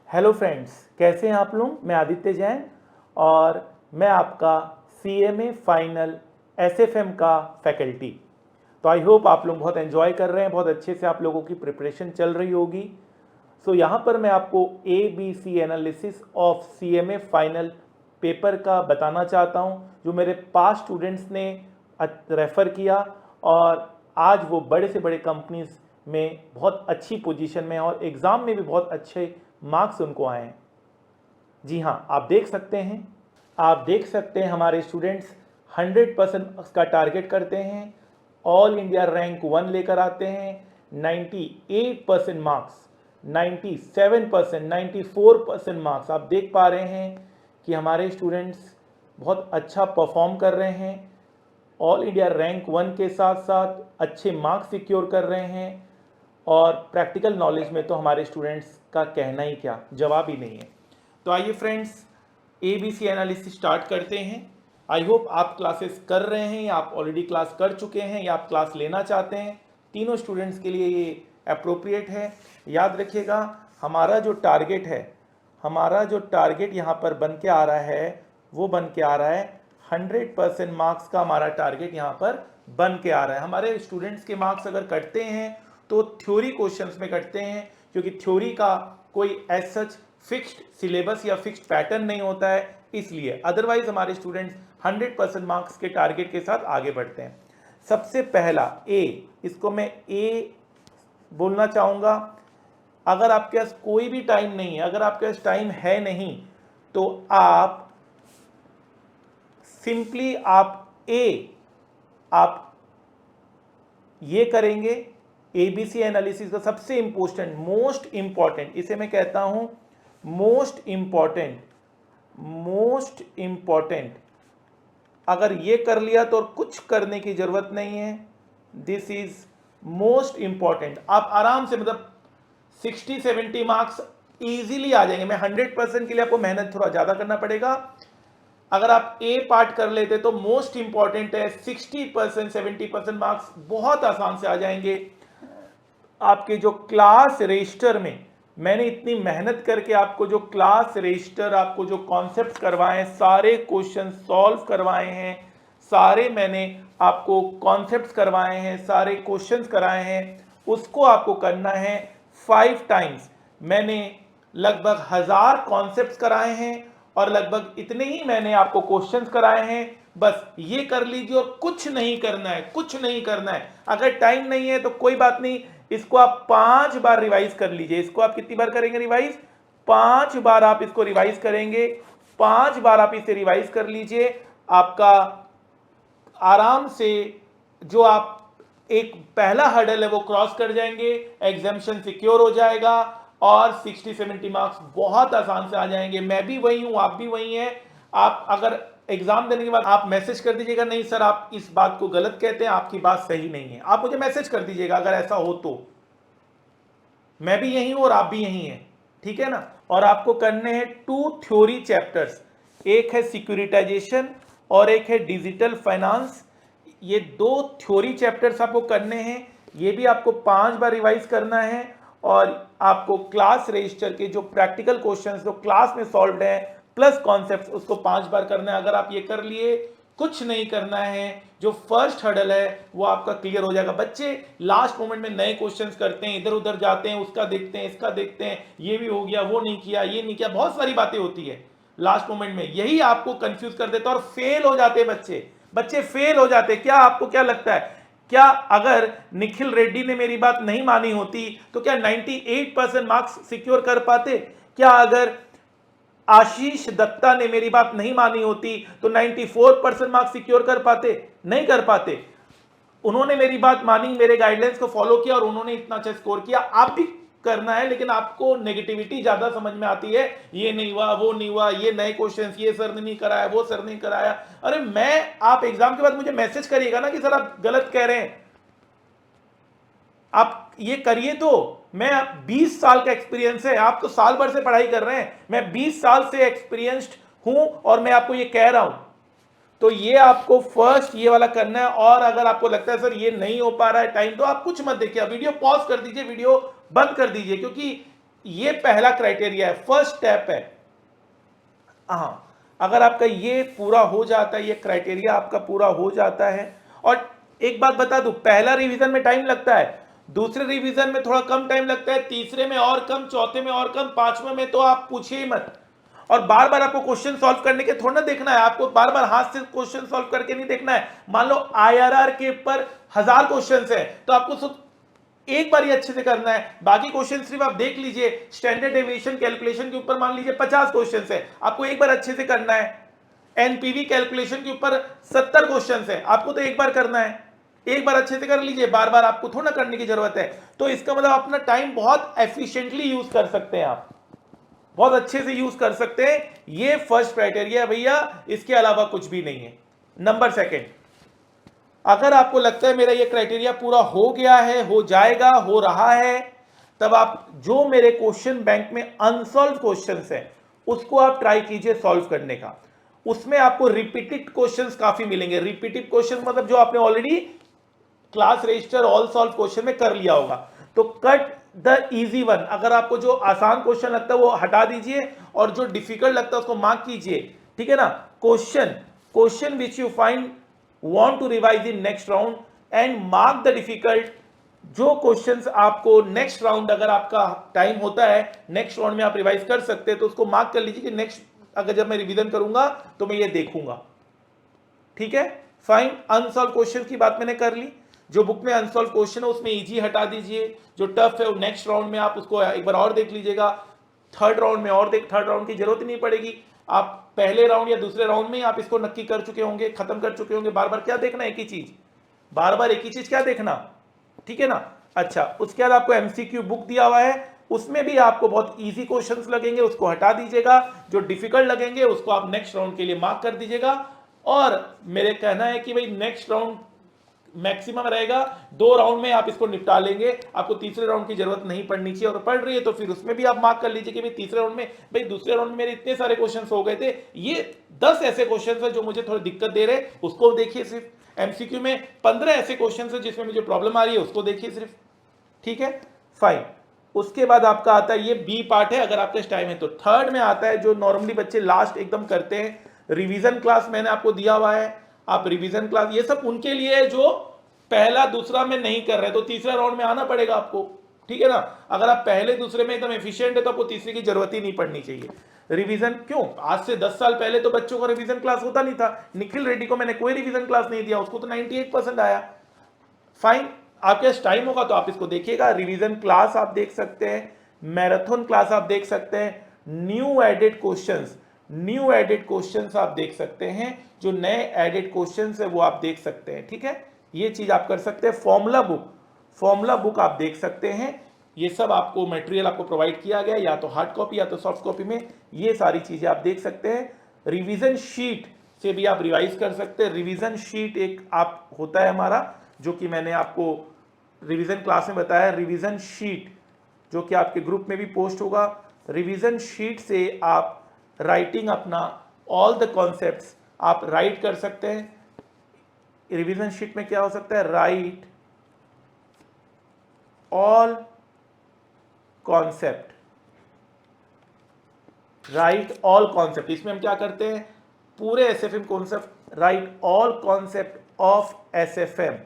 Hello friends, कैसे हैं आप लोग। मैं आदित्य जैन और मैं आपका CMA फाइनल SFM का फैकल्टी। तो आई होप आप लोग बहुत एंजॉय कर रहे हैं, बहुत अच्छे से आप लोगों की प्रिपरेशन चल रही होगी। सो यहाँ पर मैं आपको ABC analysis of CMA final paper का बताना चाहता हूँ, जो मेरे पास स्टूडेंट्स ने रेफ़र किया और आज वो बड़े से बड़े कंपनीज में बहुत अच्छी पोजीशन में और एग्ज़ाम में भी बहुत अच्छे मार्क्स उनको आए हैं। जी हाँ, आप देख सकते हैं हमारे स्टूडेंट्स 100% का टारगेट करते हैं, ऑल इंडिया रैंक 1 लेकर आते हैं, 98% मार्क्स, 97%, 94% मार्क्स। आप देख पा रहे हैं कि हमारे स्टूडेंट्स बहुत अच्छा परफॉर्म कर रहे हैं, ऑल इंडिया रैंक 1 के साथ साथ अच्छे मार्क्स सिक्योर कर रहे हैं और प्रैक्टिकल नॉलेज में तो हमारे स्टूडेंट्स का कहना ही क्या, जवाब ही नहीं है। तो आइए फ्रेंड्स, ABC एनालिसिस स्टार्ट करते हैं। आई होप आप क्लासेस कर रहे हैं या आप ऑलरेडी क्लास कर चुके हैं या आप क्लास लेना चाहते हैं। तीनों स्टूडेंट्स के लिए ये अप्रोप्रिएट है। याद रखिएगा, हमारा जो टारगेट यहाँ पर बन के आ रहा है वो बन के आ रहा है 100% मार्क्स का। हमारा टारगेट यहाँ पर बन के आ रहा है। हमारे स्टूडेंट्स के मार्क्स अगर कटते हैं तो थ्योरी क्वेश्चंस में कटते हैं, क्योंकि थ्योरी का कोई एज सच फिक्स्ड सिलेबस या फिक्स्ड पैटर्न नहीं होता है, इसलिए। अदरवाइज हमारे स्टूडेंट्स 100% मार्क्स के टारगेट के साथ आगे बढ़ते हैं। सबसे पहला इसको मैं ए बोलना चाहूँगा। अगर आपके पास कोई भी टाइम नहीं है, अगर आपके पास टाइम है नहीं, तो आप सिंपली आप ये करेंगे। ABC एनालिसिस का सबसे इंपॉर्टेंट, मोस्ट इंपॉर्टेंट, इसे मैं कहता हूं मोस्ट इंपॉर्टेंट। अगर ये कर लिया तो और कुछ करने की जरूरत नहीं है। This is most important. आप आराम से, मतलब 60-70 मार्क्स इजीली आ जाएंगे। मैं 100% के लिए आपको मेहनत थोड़ा ज्यादा करना पड़ेगा। अगर आप ए पार्ट कर लेते तो मोस्ट इंपॉर्टेंट है, 60% 70% मार्क्स बहुत आसान से आ जाएंगे। आपके जो क्लास रजिस्टर में मैंने इतनी मेहनत करके आपको जो क्लास रजिस्टर, आपको जो कॉन्सेप्ट्स करवाए हैं, सारे क्वेश्चन सॉल्व करवाए हैं, सारे मैंने आपको कॉन्सेप्ट्स करवाए हैं, सारे क्वेश्चंस कराए हैं, उसको आपको करना है 5 टाइम्स। मैंने लगभग 1000 कॉन्सेप्ट्स कराए हैं और लगभग इतने ही मैंने आपको क्वेश्चंस कराए हैं। बस ये कर लीजिए और कुछ नहीं करना है। अगर टाइम नहीं है तो कोई बात नहीं, इसको आप 5 बार रिवाइज कर लीजिए। इसको आप कितनी बार करेंगे रिवाइज? 5 बार आप इसको रिवाइज करेंगे। 5 बार आप इसे रिवाइज कर लीजिए। आपका आराम से जो आप एक पहला हर्डल है वो क्रॉस कर जाएंगे, एग्जामिनेशन सिक्योर हो जाएगा और 60-70 मार्क्स बहुत आसान से आ जाएंगे। मैं भी वही हूं, आप भी वही हैं। आप अगर एग्जाम देने के बाद आप मैसेज कर दीजिएगा, नहीं सर आप इस बात को गलत कहते हैं, आपकी बात सही नहीं है, आप मुझे मैसेज कर दीजिएगा अगर ऐसा हो तो। मैं भी यही हूं और आप भी यही हैं, ठीक है ना। और आपको करने हैं 2 थ्योरी चैप्टर्स, एक है सिक्योरिटाइजेशन और एक है डिजिटल फाइनेंस। ये 2 थ्योरी चैप्टर्स आपको करने हैं। ये भी आपको 5 बार रिवाइज करना है और आपको क्लास रजिस्टर के जो प्रैक्टिकल क्वेश्चंस जो क्लास में सॉल्व्ड हैं प्लस कॉन्सेप्ट्स, उसको 5 बार करना है। अगर आप ये कर लिए, कुछ नहीं करना है, जो फर्स्ट हर्डल है वो आपका क्लियर हो जाएगा। बच्चे लास्ट मोमेंट में नए क्वेश्चंस करते हैं, इधर उधर जाते हैं, उसका देखते हैं, इसका देखते हैं, ये भी हो गया, वो नहीं किया, ये नहीं किया, बहुत सारी बातें होती है लास्ट मोमेंट में, यही आपको कंफ्यूज कर देता है और फेल हो जाते हैं बच्चे फेल हो जाते। क्या आपको क्या लगता है, क्या अगर निखिल रेड्डी ने मेरी बात नहीं मानी होती तो क्या 98% मार्क्स सिक्योर कर पाते? क्या अगर आशीष दत्ता ने मेरी बात नहीं मानी होती तो 94% मार्क्स सिक्योर कर पाते? नहीं कर पाते। उन्होंने मेरी बात मानी, मेरे गाइडलाइंस को फॉलो किया और उन्होंने इतना अच्छा स्कोर किया। आप भी करना है, लेकिन आपको नेगेटिविटी ज्यादा समझ में आती है, ये नहीं हुआ, वो नहीं हुआ, ये नए क्वेश्चंस, ये सर ने नहीं कराया, वो सर नहीं कराया। अरे आप एग्जाम के बाद मुझे मैसेज करिएगा ना कि सर आप गलत कह रहे हैं, आप ये करिए। तो मैं 20 साल का एक्सपीरियंस है, आप तो साल भर से पढ़ाई कर रहे हैं, मैं 20 साल से एक्सपीरियंस्ड हूं और मैं आपको ये कह रहा हूं। तो ये आपको फर्स्ट ये वाला करना है। और अगर आपको लगता है सर ये नहीं हो पा रहा है टाइम, तो आप कुछ मत देखिए, वीडियो पॉज कर दीजिए, वीडियो बंद कर दीजिए, क्योंकि ये पहला क्राइटेरिया है, फर्स्ट स्टेप है। हाँ, अगर आपका ये पूरा हो जाता है, ये क्राइटेरिया आपका पूरा हो जाता है, और एक बात बता दूं, पहला रिवीजन में टाइम लगता है, दूसरे रिवीजन में थोड़ा कम टाइम लगता है, तीसरे में और कम, चौथे में और कम, पांचवें में तो आप पूछिए ही मत। और बार बार आपको क्वेश्चन सॉल्व करने के थोड़ा ना देखना है, आपको बार बार हाथ से क्वेश्चन सॉल्व करके नहीं देखना है। मान लो आईआरआर के ऊपर 1000 क्वेश्चन है, तो आपको एक बार ही अच्छे से करना है, बाकी क्वेश्चन सिर्फ आप देख लीजिए। स्टैंडर्ड डेविएशन कैलकुलेशन के ऊपर मान लीजिए 50 क्वेश्चन है, आपको एक बार अच्छे से करना है। एनपीवी कैलकुलेशन के ऊपर 70 क्वेश्चन है, आपको तो एक बार करना है, एक बार अच्छे से कर लीजिए, बार बार आपको थोड़ा करने की जरूरत है। तो इसका मतलब अपना टाइम बहुत एफिशिएंटली यूज कर सकते हैं, आप बहुत अच्छे से यूज कर सकते हैं। ये फर्स्ट क्राइटेरिया है भैया, इसके अलावा कुछ भी नहीं है। नंबर सेकंड, अगर आपको लगता है मेरा ये क्राइटेरिया पूरा हो गया है, हो जाएगा, हो रहा है, तब आप जो मेरे क्वेश्चन बैंक में अनसॉल्व क्वेश्चंस है उसको आप ट्राई कीजिए सॉल्व करने का। उसमें आपको रिपीटेड क्वेश्चंस काफी मिलेंगे। रिपीटेड क्वेश्चन मतलब जो आपने already class register all solve question में कर लिया होगा। तो कट द इजी वन, अगर आपको जो आसान क्वेश्चन लगता है वो हटा दीजिए और जो डिफिकल्ट लगता है उसको मार्क कीजिए, ठीक है ना। Question which you find want to revise in next round and mark the difficult। जो क्वेश्चंस आपको नेक्स्ट राउंड, अगर आपका टाइम होता है नेक्स्ट राउंड में आप रिवाइज कर सकते हैं, तो उसको मार्क कर लीजिए कि नेक्स्ट अगर जब मैं रिवीजन करूंगा तो मैं ये देखूंगा, ठीक है। फाइन, अनसॉल्व क्वेश्चन की बात मैंने कर ली। जो बुक में अनसॉल्व क्वेश्चन है उसमें इजी हटा दीजिए, जो टफ है वो नेक्स्ट राउंड में आप उसको एक बार और देख लीजिएगा, थर्ड राउंड में और थर्ड राउंड की जरूरत नहीं पड़ेगी। आप पहले राउंड या दूसरे राउंड में आप इसको नक्की कर चुके होंगे, खत्म कर चुके होंगे। बार बार क्या देखना, एक ही चीज, बार बार एक ही चीज क्या देखना, ठीक है ना। अच्छा, उसके बाद आपको एमसीक्यू बुक दिया हुआ है, उसमें भी आपको बहुत इजी क्वेश्चंस लगेंगे, उसको हटा दीजिएगा। जो डिफिकल्ट लगेंगे उसको आप नेक्स्ट राउंड के लिए मार्क कर दीजिएगा। और मेरे कहना है कि भाई नेक्स्ट राउंड मैक्सिमम रहेगा 2 राउंड में आप इसको निपटा लेंगे, आपको तीसरे राउंड की जरूरत नहीं पड़नी चाहिए। और पड़ रही है तो फिर उसमें भी आप मार्क कर लीजिए कि भाई तीसरे राउंड में, भाई दूसरे राउंड में मेरे इतने सारे क्वेश्चंस हो गए थे, ये 10 ऐसे क्वेश्चंस है जो मुझे थोड़ी दिक्कत दे रहे, उसको देखिए सिर्फ। एमसीक्यू में 15 ऐसे क्वेश्चंस है जिसमें मुझे प्रॉब्लम आ रही है, उसको देखिए सिर्फ, ठीक है। फाइन, उसके बाद आपका आता है, ये बी पार्ट है अगर आपके टाइम है तो। थर्ड में आता है जो नॉर्मली बच्चे लास्ट एकदम करते हैं, रिवीजन क्लास मैंने आपको दिया हुआ है। आप रिवीजन क्लास, ये सब उनके लिए है जो पहला दूसरा में नहीं कर रहे, तो तीसरा राउंड में आना पड़ेगा आपको, ठीक है ना। अगर आप पहले दूसरे में एकदम एफिशिएंट है तो आपको तीसरे की जरूरत ही नहीं पड़नी चाहिए। रिवीजन क्यों, आज से 10 साल पहले तो बच्चों का रिवीजन क्लास होता नहीं था। निखिल रेड्डी को मैंने कोई रिवीजन क्लास नहीं दिया, उसको तो 98% आया। फाइन, आपके पास टाइम होगा तो आप इसको देखिएगा। रिवीजन क्लास आप देख सकते हैं, मैराथन क्लास आप देख सकते हैं, न्यू एडेड क्वेश्चंस आप देख सकते हैं, जो नए एडेड क्वेश्चंस है वो आप देख सकते हैं, ठीक है। ये चीज आप कर सकते हैं। फॉर्मूला बुक आप देख सकते हैं। ये सब आपको मटेरियल आपको प्रोवाइड किया गया, या तो हार्ड कॉपी या तो सॉफ्ट कॉपी में, ये सारी चीजें आप देख सकते हैं। रिवीजन शीट से भी आप रिवाइज कर सकते हैं। रिवीजन शीट एक आप होता है हमारा, जो कि मैंने आपको रिवीजन क्लास में बताया। रिवीजन शीट जो कि आपके ग्रुप में भी पोस्ट होगा। रिवीजन शीट से आप राइटिंग अपना ऑल द कॉन्सेप्ट्स आप राइट कर सकते हैं। रिवीजन शीट में क्या हो सकता है, राइट ऑल कॉन्सेप्ट, इसमें हम क्या करते हैं, पूरे SFM concept, right all concept of SFM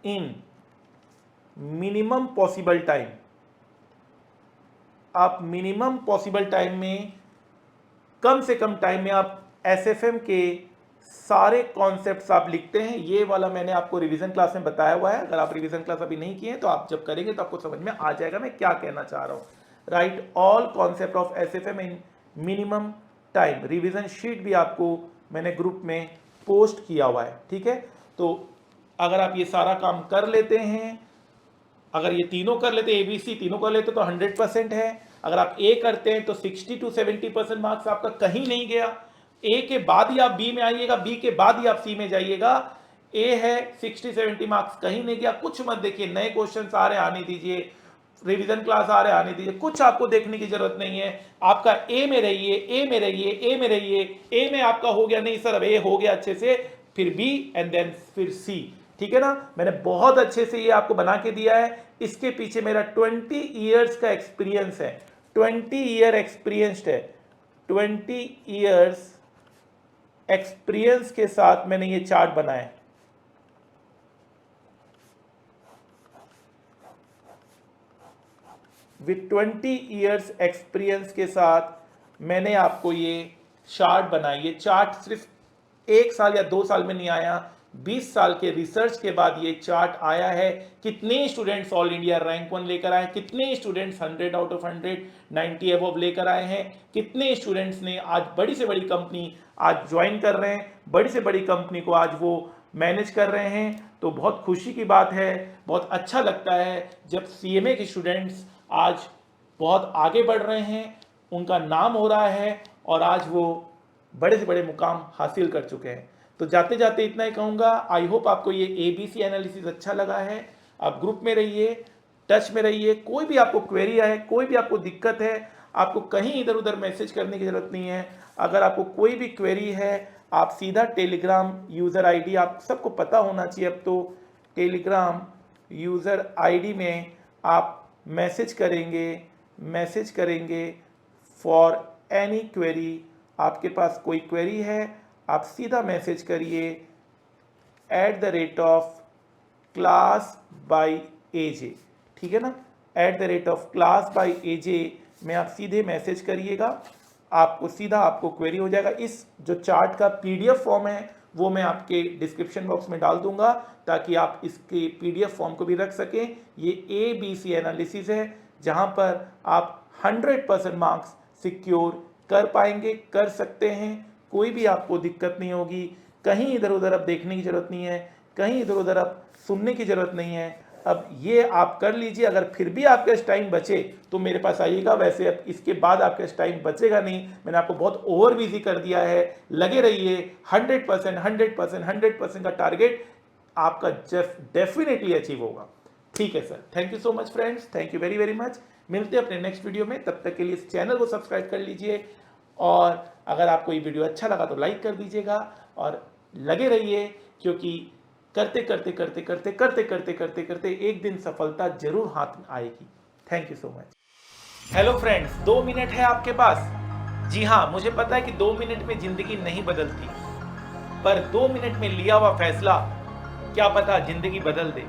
in minimum possible time. आप मिनिमम पॉसिबल टाइम में, कम से कम टाइम में आप एसएफएम के सारे कॉन्सेप्ट्स आप लिखते हैं। ये वाला मैंने आपको रिवीजन क्लास में बताया हुआ है। अगर आप रिवीजन क्लास अभी नहीं किए तो आप जब करेंगे तो आपको समझ में आ जाएगा मैं क्या कहना चाह रहा हूं। Right all concept of SFM in minimum time. Revision sheet भी आपको मैंने ग्रुप में पोस्ट किया हुआ है, ठीक है। तो अगर आप ये सारा काम कर लेते हैं, अगर ये तीनों कर लेते, एबीसी तीनों कर लेते तो 100% है। अगर आप ए करते हैं तो 60 to 70% मार्क्स आपका कहीं नहीं गया। ए के बाद ही आप बी में आइएगा, बी के बाद ही आप सी में जाइएगा। ए है 60-70 मार्क्स कहीं नहीं गया। कुछ मत देखिए, नए क्वेश्चंस आ रहे आने दीजिए, रिवीजन क्लास आ रहे आने दीजिए, कुछ आपको देखने की जरूरत नहीं है। आपका ए में रहिए, ए में रहिए, ए में रहिए। ए में आपका हो गया, नहीं सर अब ए हो गया अच्छे से, फिर बी एंड देन फिर सी, ठीक है ना। मैंने बहुत अच्छे से ये आपको बना के दिया है। इसके पीछे मेरा 20 ईयर्स का एक्सपीरियंस है, 20 ईयर एक्सपीरियंस्ड है, 20 ईयर्स एक्सपीरियंस के साथ मैंने ये चार्ट बनाया है। विथ 20 ईयर्स एक्सपीरियंस के साथ मैंने आपको ये चार्ट बनाई। ये चार्ट सिर्फ 1 साल या 2 साल में नहीं आया, 20 साल के रिसर्च के बाद ये चार्ट आया है। कितने स्टूडेंट्स ऑल इंडिया रैंक 1 लेकर आए, कितने स्टूडेंट्स 100 आउट ऑफ 100 90 अबव लेकर आए हैं, कितने स्टूडेंट्स ने आज बड़ी से बड़ी कंपनी आज ज्वाइन कर रहे हैं, बड़ी से बड़ी कंपनी को आज वो मैनेज कर रहे हैं। तो बहुत खुशी की बात है, बहुत अच्छा लगता है जब सीएमए के स्टूडेंट्स आज बहुत आगे बढ़ रहे हैं, उनका नाम हो रहा है और आज वो बड़े से बड़े मुकाम हासिल कर चुके हैं। तो जाते जाते इतना ही कहूँगा, आई होप आपको ये ABC एनालिसिस अच्छा लगा है। आप ग्रुप में रहिए, टच में रहिए। कोई भी आपको क्वेरी है, कोई भी आपको दिक्कत है, आपको कहीं इधर उधर मैसेज करने की ज़रूरत नहीं है। अगर आपको कोई भी क्वेरी है, आप सीधा टेलीग्राम यूज़र ID, आप सबको पता होना चाहिए अब तो, टेलीग्राम यूज़र ID में आप मैसेज करेंगे फॉर एनी क्वेरी। आपके पास कोई क्वेरी है, आप सीधा मैसेज करिए @class by AJ, ठीक है ना। @class by AJ में आप सीधे मैसेज करिएगा, आपको सीधा आपको क्वेरी हो जाएगा। इस जो चार्ट का PDF फॉर्म है वो मैं आपके डिस्क्रिप्शन बॉक्स में डाल दूंगा ताकि आप इसके PDF फॉर्म को भी रख सकें। ये ABC एनालिसिस है जहां पर आप 100% मार्क्स सिक्योर कर पाएंगे, कर सकते हैं। कोई भी आपको दिक्कत नहीं होगी, कहीं इधर उधर अब देखने की ज़रूरत नहीं है, कहीं इधर उधर अब सुनने की ज़रूरत नहीं है। अब ये आप कर लीजिए। अगर फिर भी आपके पास टाइम बचे तो मेरे पास आइएगा, वैसे अब इसके बाद आपके पास टाइम बचेगा नहीं, मैंने आपको बहुत ओवर बिजी कर दिया है। लगे रहिए, 100% का टारगेट आपका डेफिनेटली अचीव होगा। ठीक है sir, thank you so much friends, thank you very very much. मिलते हैं अपने नेक्स्ट वीडियो में, तब तक के लिए इस चैनल को सब्सक्राइब कर लीजिए और अगर आपको ये वीडियो अच्छा लगा तो लाइक कर दीजिएगा और लगे रहिए, क्योंकि करते करते करते करते करते करते करते करते एक दिन सफलता जरूर हाथ में आएगी। Thank you so much. Hello friends, 2 minute है आपके पास। जी हाँ, मुझे पता है कि 2 मिनट में जिंदगी नहीं बदलती, पर 2 मिनट में लिया हुआ फैसला क्या पता जिंदगी बदल दे।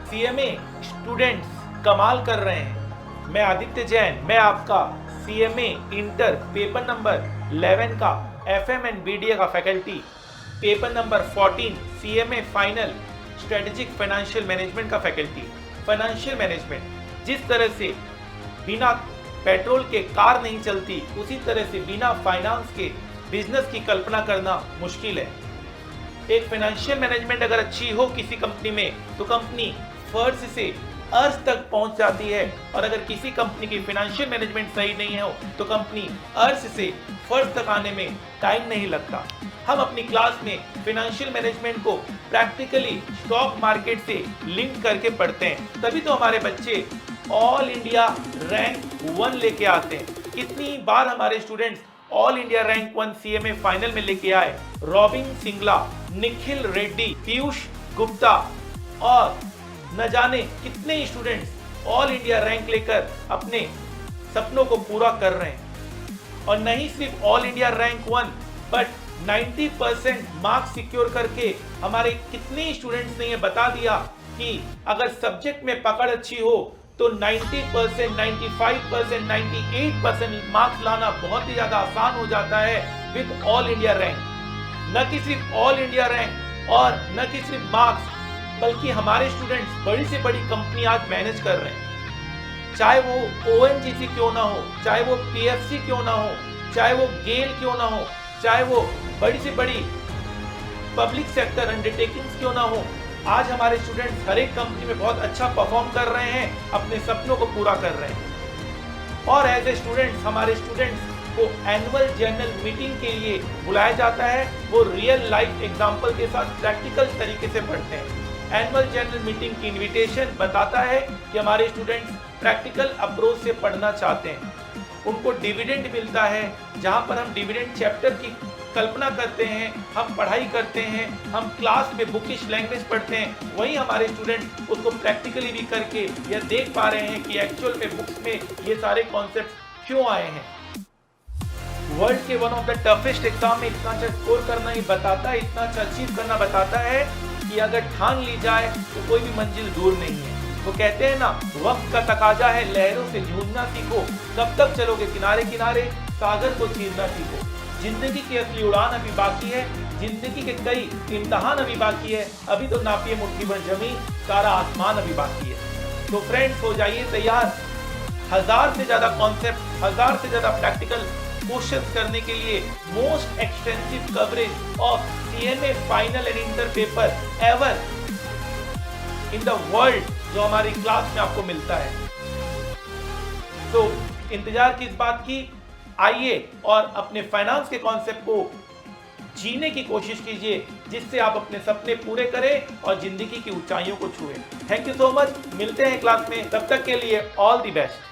सीएमए स्टूडेंट्स कमाल कर रहे हैं। मैं आदित्य जैन, मैं आपका सीएमए इंटर पेपर नंबर 11 का FM एंड BDA का faculty, paper number 14 CMA final strategic financial management का फैकल्टी। फाइनेंशियल मैनेजमेंट, जिस तरह से बिना पेट्रोल के कार नहीं चलती, उसी तरह से बिना फाइनेंस के बिजनेस की कल्पना करना मुश्किल है। एक फाइनेंशियल मैनेजमेंट अगर अच्छी हो किसी कंपनी में तो कंपनी फर्श से अर्श तक पहुंच जाती है, और अगर किसी कंपनी की फाइनेंशियल मैनेजमेंट सही नहीं हो तो कंपनी अर्श से फर्श तक आने में टाइम नहीं लगता। हम अपनी क्लास में फाइनेंशियल मैनेजमेंट को प्रैक्टिकली स्टॉक मार्केट से लिंक करके पढ़ते हैं, तभी तो हमारे बच्चे ऑल इंडिया रैंक 1 लेके आते हैं। कितनी बार हमारे students all India rank 1 CMA final में लेके आए। रॉबिन सिंगला, निखिल रेड्डी, पीयूष गुप्ता और न जाने कितने स्टूडेंट्स ऑल इंडिया रैंक लेकर अपने सपनों को पूरा कर रहे हैं। और नहीं सिर्फ all India rank 1 but 90% marks secure करके हमारे कितने स्टूडेंट्स ने ये बता दिया कि अगर सब्जेक्ट में पकड़ अच्छी हो तो 90%, 95%, 98% मार्क्स लाना बहुत ही ज्यादा आसान हो जाता है विद ऑल इंडिया रैंक। न कि सिर्फ ऑल इंडिया रैंक और न कि सिर्फ मार्क्स, बल्कि हमारे स्टूडेंट्स बड़ी से बड़ी कंपनी आज मैनेज कर रहे हैं। चाहे वो ONGC क्यों ना हो, चाहे वो PFC क्यों ना हो, चाहे वो गेल क्यों ना हो, चाहे वो बड़ी से बड़ी पब्लिक सेक्टर अंडरटेकिंग्स क्यों ना हो, आज हमारे स्टूडेंट्स हर एक कंपनी में बहुत अच्छा परफॉर्म कर रहे हैं, अपने सपनों को पूरा कर रहे हैं। और एज ए स्टूडेंट्स, हमारे स्टूडेंट्स को एनुअल जर्नल मीटिंग के लिए बुलाया जाता है। वो रियल लाइफ एग्जाम्पल के साथ प्रैक्टिकल तरीके से पढ़ते हैं। एनुअल जर्नल मीटिंग की इन्विटेशन बताता है कि हमारे स्टूडेंट्स प्रैक्टिकल अप्रोच से पढ़ना चाहते हैं। उनको डिविडेंड मिलता है, जहां पर हम डिविडेंड चैप्टर की कल्पना करते हैं, हम पढ़ाई करते हैं, हम क्लास में बुकिश लैंग्वेज पढ़ते हैं, वही हमारे स्टूडेंट उसको प्रैक्टिकली भी करके यह देख पा रहे हैं कि एक्चुअल में बुक्स में ये सारे कॉन्सेप्ट क्यों आए हैं। वर्ल्ड के one of the toughest exam में इतना अच्छा स्कोर करना ही बताता है, इतना अच्छा अचीव करना बताता है कि अगर ठान ली जाए तो कोई भी मंजिल दूर नहीं है। वो कहते हैं ना, वक्त का तकाजा है लहरों से जूझना सीखो, कब तक चलोगे किनारे किनारे, सागर को चीरना सीखो। जिंदगी की असली उड़ान अभी बाकी है, जिंदगी के कई इम्तहान अभी बाकी है, अभी तो नापिए मुट्ठी भर जमीन, सारा आसमान अभी बाकी है। तो फ्रेंड्स, हो जाइए तैयार 1000 से ज्यादा कॉन्सेप्ट, 1000 से ज्यादा प्रैक्टिकल क्वेश्चंस करने के लिए most extensive coverage of CMA final and inter paper ever in the world, जो हमारी क्लास में आपको मिलता है। तो इंतजार किस बात की, आइए और अपने फाइनेंस के कॉन्सेप्ट को जीने की कोशिश कीजिए, जिससे आप अपने सपने पूरे करें और जिंदगी की ऊंचाइयों को छुएं। थैंक यू सो मच, मिलते हैं क्लास में, तब तक के लिए ऑल द बेस्ट।